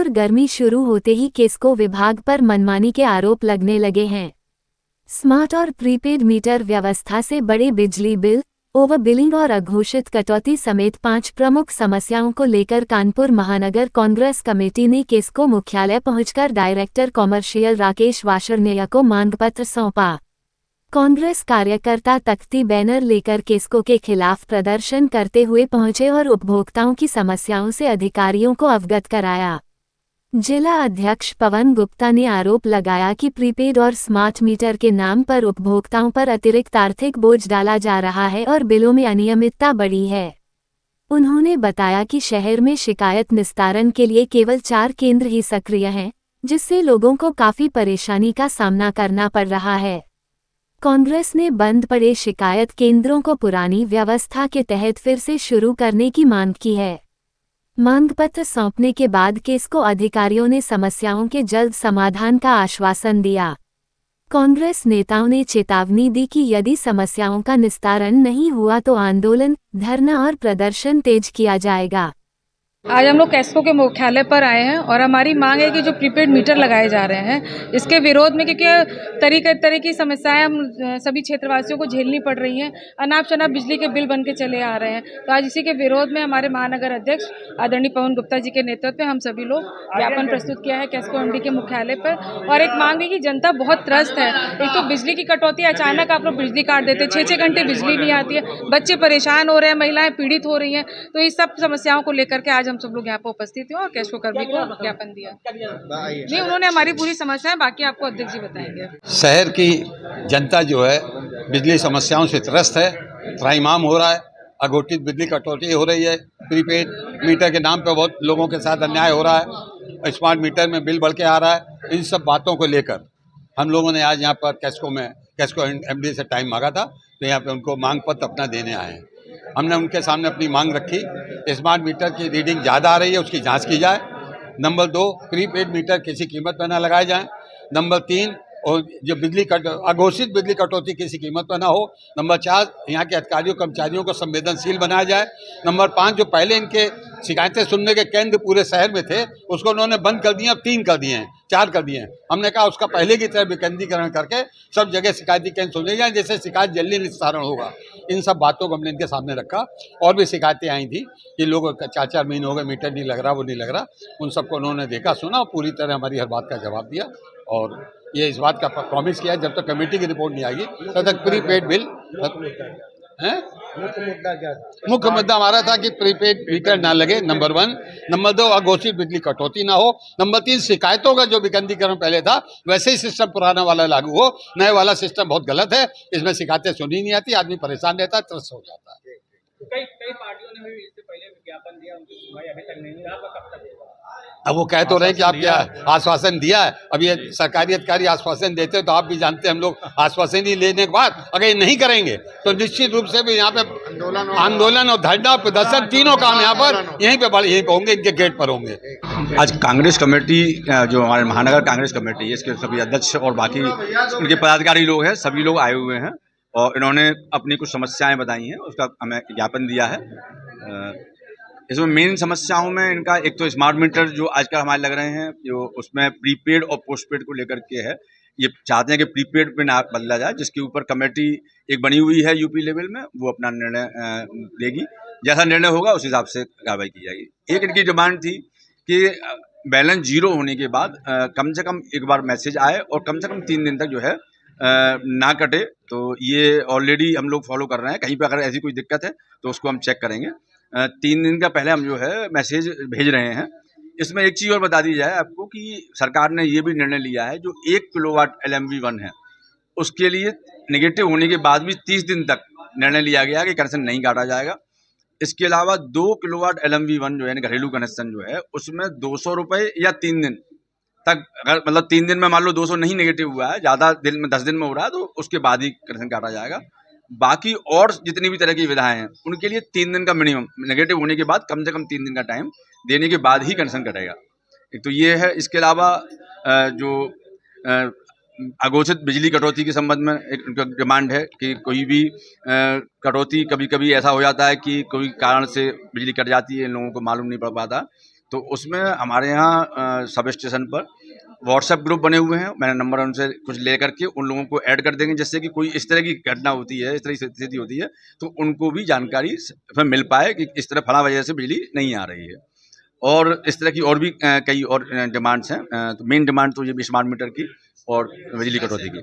कानपुर गर्मी शुरू होते ही किस्को विभाग पर मनमानी के आरोप लगने लगे हैं। स्मार्ट और प्रीपेड मीटर व्यवस्था से बड़े बिजली बिल, ओवर बिलिंग और अघोषित कटौती समेत 5 प्रमुख समस्याओं को लेकर कानपुर महानगर कांग्रेस कमेटी ने किस्को मुख्यालय पहुंचकर डायरेक्टर कॉमर्शियल राकेश वाशरनेया को मांग पत्र सौंपा। कांग्रेस कार्यकर्ता तख्ती बैनर लेकर किस्को के खिलाफ प्रदर्शन करते हुए पहुंचे और उपभोक्ताओं की समस्याओं से अधिकारियों को अवगत कराया। जिला अध्यक्ष पवन गुप्ता ने आरोप लगाया कि प्रीपेड और स्मार्ट मीटर के नाम पर उपभोक्ताओं पर अतिरिक्त आर्थिक बोझ डाला जा रहा है और बिलों में अनियमितता बढ़ी है। उन्होंने बताया कि शहर में शिकायत निस्तारण के लिए केवल 4 केंद्र ही सक्रिय हैं, जिससे लोगों को काफी परेशानी का सामना करना पड़ रहा है। कांग्रेस ने बंद पड़े शिकायत केंद्रों को पुरानी व्यवस्था के तहत फिर से शुरू करने की मांग की है। मांग पत्र सौंपने के बाद किस्को अधिकारियों ने समस्याओं के जल्द समाधान का आश्वासन दिया। कांग्रेस नेताओं ने चेतावनी दी कि यदि समस्याओं का निस्तारण नहीं हुआ तो आंदोलन, धरना और प्रदर्शन तेज किया जाएगा। आज हम लोग किस्को के मुख्यालय पर आए हैं और हमारी मांग है कि जो प्रीपेड मीटर लगाए जा रहे हैं इसके विरोध में, क्योंकि तरह की समस्याएं हम सभी क्षेत्रवासियों को झेलनी पड़ रही हैं। अनाप शनाप बिजली के बिल बन के चले आ रहे हैं। तो आज इसी के विरोध में हमारे महानगर अध्यक्ष आदरणीय पवन गुप्ता जी के नेतृत्व में हम सभी लोग ज्ञापन प्रस्तुत किया है किस्को एमडी के मुख्यालय पर। और एक मांग है कि जनता बहुत त्रस्त है। एक तो बिजली की कटौती, अचानक आप लोग बिजली काट देते, 6-6 घंटे बिजली नहीं आती है, बच्चे परेशान हो रहे हैं, महिलाएं पीड़ित हो रही हैं। तो इस सब समस्याओं को लेकर के आज हम सब लोग यहाँ पर उपस्थित हुए और किस्को कर्मी को ज्ञापन दिया। नहीं, उन्होंने हमारी पूरी समस्या है, बाकी आपको अध्यक्ष जी बताएंगे। शहर की जनता जो है बिजली समस्याओं से त्रस्त है, त्राहिमाम हो रहा है, अघोषित बिजली कटौती हो रही है, प्रीपेड मीटर के नाम पे बहुत लोगों के साथ अन्याय हो रहा है, स्मार्ट मीटर में बिल बढ़ के आ रहा है। इन सब बातों को लेकर हम लोगों ने आज यहाँ पर किस्को एमडी से टाइम मांगा था, तो यहाँ पे उनको मांग पत्र अपना देने आए हैं। हमने उनके सामने अपनी मांग रखी, स्मार्ट मीटर की रीडिंग ज़्यादा आ रही है, उसकी जांच की जाए। नंबर 2, प्रीपेड मीटर किसी कीमत पर ना लगाए जाएं। नंबर 3, और जो अघोषित बिजली कटौती किसी कीमत पर ना हो। नंबर 4, यहाँ के अधिकारियों कर्मचारियों को संवेदनशील बनाया जाए। नंबर 5, जो पहले इनके शिकायतें सुनने के केंद्र पूरे शहर में थे उसको उन्होंने बंद कर दिए, अब 3 कर दिए हैं, 4 कर दिए हैं। हमने कहा उसका पहले की तरह विकेंद्रीकरण करके सब जगह शिकायती केंद्र सुने जाए, जिससे शिकायत जल्दी निस्तारण होगा। इन सब बातों को हमने इनके सामने रखा। और भी शिकायतें आई थी कि लोग 4-4 महीने हो गए, मीटर नहीं लग रहा, वो नहीं लग रहा। उन सबको उन्होंने देखा, सुना और पूरी तरह हमारी हर बात का जवाब दिया। और ये इस बात का प्रॉमिस किया जब तक कमेटी की रिपोर्ट नहीं आएगी तब तक प्रीपेड बिल है। मुख्य मुद्दा हमारा था कि प्रीपेड मीटर ना लगे, नंबर 1। नंबर 2, अघोषित बिजली कटौती ना हो। नंबर 3, शिकायतों का जो विकेंद्रीकरण पहले था वैसे ही सिस्टम पुराना वाला लागू हो। नए वाला सिस्टम बहुत गलत है, इसमें शिकायतें सुनी नहीं आती, आदमी परेशान रहता है, त्रस्त हो जाता है। कई पार्टियों ने भी इससे पहले विज्ञापन दिया, उनकी सुनवाई अभी तक नहीं हुई, आपका कब तक होगा? अब वो कह तो रहे हैं कि आप क्या आश्वासन दिया है। अब ये सरकारी अधिकारी आश्वासन देते हैं तो आप भी जानते हैं, हम लोग आश्वासन ही लेने के बाद अगर ये नहीं करेंगे तो निश्चित रूप से भी यहाँ पे आंदोलन और धरना प्रदर्शन तीनों काम यहाँ पर यहीं पे होंगे, इनके गेट पर होंगे। आज कांग्रेस कमेटी, जो हमारे महानगर कांग्रेस कमेटी है, इसके सभी अध्यक्ष और बाकी उनके पदाधिकारी लोग हैं, सभी लोग आए हुए हैं और इन्होंने अपनी कुछ समस्याएं बताई हैं, उसका हमें ज्ञापन दिया है। इसमें मेन समस्याओं में इनका एक तो स्मार्ट मीटर जो आजकल हमारे लग रहे हैं, जो उसमें प्रीपेड और पोस्टपेड को लेकर के है। ये चाहते हैं कि प्रीपेड पे ना बदला जाए, जिसके ऊपर कमेटी एक बनी हुई है यूपी लेवल में, वो अपना निर्णय लेगी। जैसा निर्णय होगा उस हिसाब से कार्रवाई की जाएगी। एक इनकी डिमांड थी कि बैलेंस 0 होने के बाद कम से कम एक बार मैसेज आए और कम से कम 3 दिन तक जो है ना कटे। तो ये ऑलरेडी हम लोग फॉलो कर रहे हैं। कहीं पर अगर ऐसी कोई दिक्कत है तो उसको हम चेक करेंगे। 3 दिन का पहले हम जो है मैसेज भेज रहे हैं। इसमें एक चीज़ और बता दी जाए आपको कि सरकार ने ये भी निर्णय लिया है, जो 1 किलोवाट LMV1 है उसके लिए नेगेटिव होने के बाद भी 30 दिन तक निर्णय लिया गया कि कनेक्शन नहीं काटा जाएगा। इसके अलावा 2 किलोवाट LMV1 जो है घरेलू कनेक्शन जो है उसमें 200 रुपये या 3 दिन तक, अगर मतलब 3 दिन में मान लो 200 नहीं नेगेटिव हुआ है, ज़्यादा दिन में 10 दिन में हो रहा है, तो उसके बाद ही कनेक्शन काटा जाएगा। बाकी और जितनी भी तरह की विधाएं हैं उनके लिए 3 दिन का मिनिमम, नेगेटिव होने के बाद कम से कम 3 दिन का टाइम देने के बाद ही कनेक्शन कटेगा। एक तो ये है। इसके अलावा जो अघोषित बिजली कटौती के संबंध में एक उनका डिमांड है कि कोई भी कटौती, कभी कभी ऐसा हो जाता है कि कोई कारण से बिजली कट जाती है, लोगों को मालूम नहीं पड़ पाता, तो उसमें हमारे यहाँ सब स्टेशन पर व्हाट्सएप ग्रुप बने हुए हैं। मैंने नंबर उनसे कुछ ले करके उन लोगों को ऐड कर देंगे, जिससे कि कोई इस तरह की घटना होती है, इस तरह की स्थिति होती है, तो उनको भी जानकारी मिल पाए कि इस तरह फला वजह से बिजली नहीं आ रही है। और इस तरह की और भी कई और डिमांड्स हैं। तो मेन डिमांड तो ये भी स्मार्ट मीटर की और बिजली कटौती की।